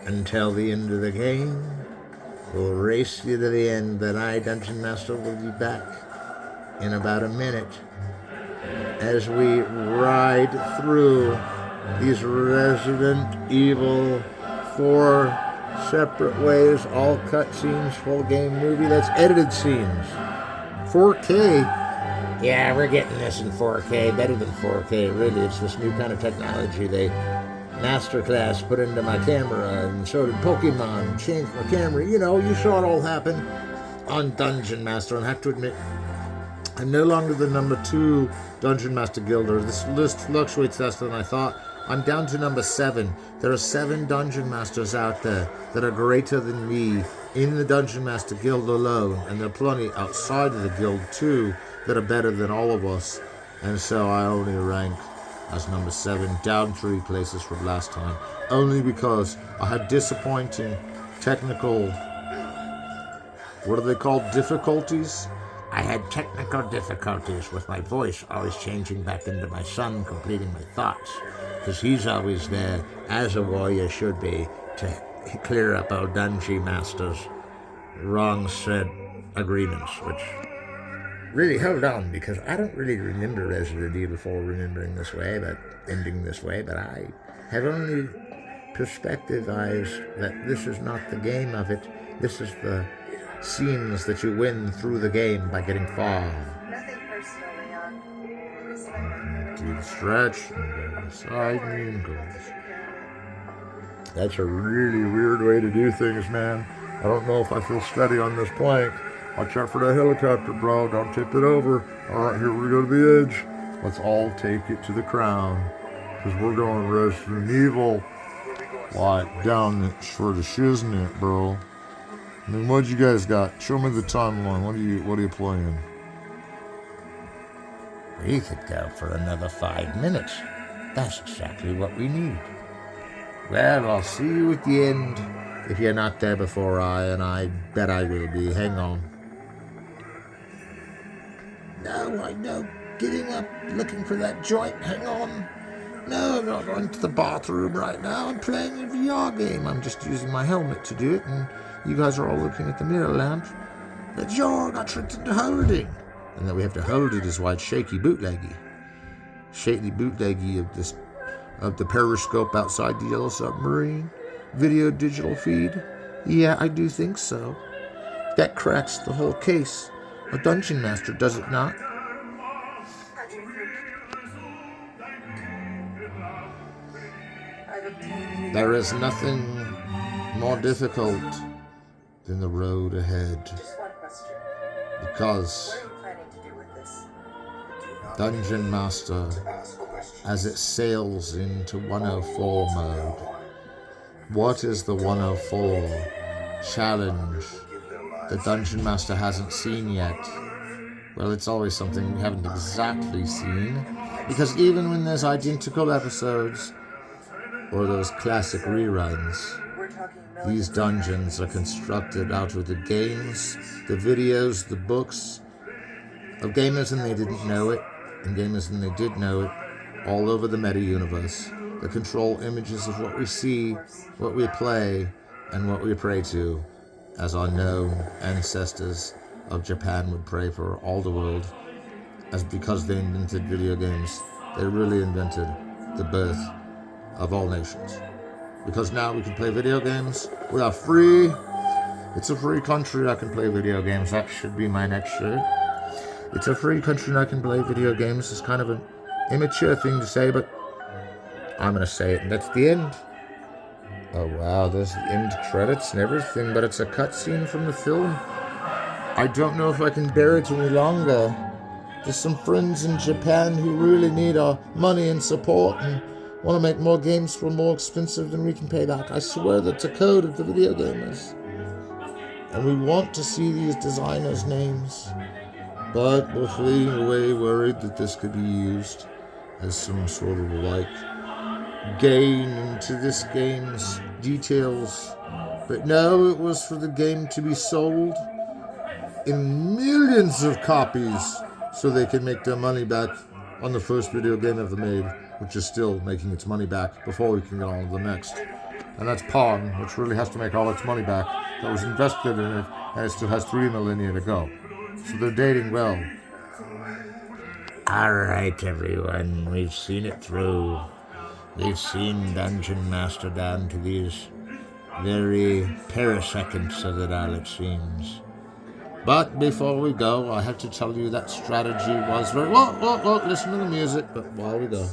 Until the end of the game, we'll race you to the end, but I, Dungeon Master, will be back in about a minute as we ride through these Resident Evil 4 separate ways, all cutscenes, full game movie. That's edited scenes. 4K. Yeah, we're getting this in 4K, better than 4K, really. It's this new kind of technology they masterclass put into my camera, and so did Pokemon, changed my camera. You know, you saw it all happen on Dungeon Master, and I have to admit, I'm no longer the number 2 Dungeon Master Guilder. This list fluctuates faster than I thought. I'm down to number 7. There are 7 Dungeon Masters out there that are greater than me in the Dungeon Master Guild alone, and there are plenty outside of the guild too that are better than all of us, and so I only rank as number 7, down 3 places from last time, only because I had disappointing technical, what are they called, difficulties? I had technical difficulties with my voice always changing back into my son completing my thoughts, because he's always there, as a warrior should be, to clear up our Dungeon Master's wrong said agreements, which... Really, hold on, because I don't really remember Resident Evil 4 remembering this way, but ending this way, but I have only perspective eyes that this is not the game of it. This is the scenes that you win through the game by getting far. Nothing personal, Leon. Do the stretch, and go beside me, and go. That's a really weird way to do things, man. I don't know if I feel steady on this plank. Watch out for that helicopter, bro. Don't tip it over. All right, here we go to the edge. Let's all take it to the crown, because we're going Resident Evil. Like, down for the shiznit, bro. I mean, what you guys got? Show me the timeline. What are you playing? We could go for another 5 minutes. That's exactly what we need. Well, I'll see you at the end. If you're not there before and I bet I will be. Hang on. No, I know. Getting up, looking for that joint. Hang on. No, I'm not going to the bathroom right now. I'm playing a VR game. I'm just using my helmet to do it, and you guys are all looking at the mirror lamp that Jar got tricked into holding. And that we have to hold it is why it's shaky bootleggy. Shaky bootleggy of the periscope outside the Yellow Submarine. Video digital feed. Yeah, I do think so. That cracks the whole case. A dungeon master, does it not? There is nothing more difficult than the road ahead. Just one question. Because What are you planning to do with this? Dungeon Master, as it sails into 104 mode, what is the 104 challenge the Dungeon Master hasn't seen yet? Well, it's always something we haven't exactly seen, because even when there's identical episodes, or those classic reruns, We're talking these dungeons are constructed out of the games, the videos, the books of gamers and they didn't know it, and gamers and they did know it, all over the meta universe. The control images of what we see, what we play, and what we pray to, as our known ancestors of Japan would pray for all the world, as because they invented video games, they really invented the birth of all nations. Because now we can play video games. We are free. It's a free country. I can play video games. That should be my next shirt. It's a free country and I can play video games. It's kind of an immature thing to say, but I'm going to say it, and that's the end. Oh wow, there's the end credits and everything, but it's a cutscene from the film. I don't know if I can bear it any longer. There's some friends in Japan who really need our money and support and want to make more games for more expensive than we can pay back. I swear that's a code of the video gamers. And we want to see these designers' names. But we're fleeing away worried that this could be used as some sort of like gain into this game's details. But no, it was for the game to be sold in millions of copies so they can make their money back on the first video game ever made, which is still making its money back before we can get on to the next. And that's Pong, which really has to make all its money back that was invested in it, and it still has 3 millennia to go. So they're dating well. Alright everyone, we've seen it through. We've seen Dungeon Master down to these very paraseconds of it all, it seems. But before we go, I have to tell you that strategy was very... Whoa, listen to the music, but while we go.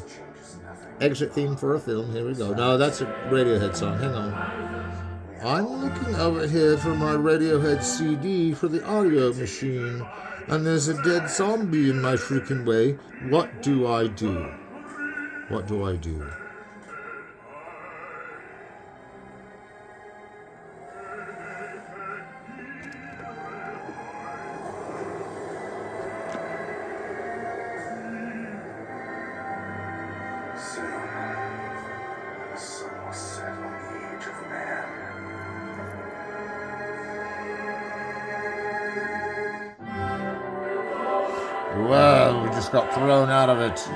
Exit theme for a film, here we go. No, that's a Radiohead song, hang on. I'm looking over here for my Radiohead CD for the audio machine, and there's a dead zombie in my freaking way. What do I do? What do I do? Soon, the sun will set on the age of man. Well, we just got thrown out of it.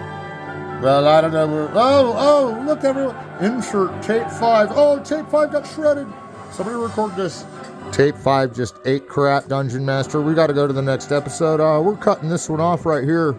Well, I don't know. Oh, look, everyone. Insert tape 5. Oh, tape 5 got shredded. Somebody record this. Tape 5 just ate crap, Dungeon Master. We got to go to the next episode. We're cutting this one off right here.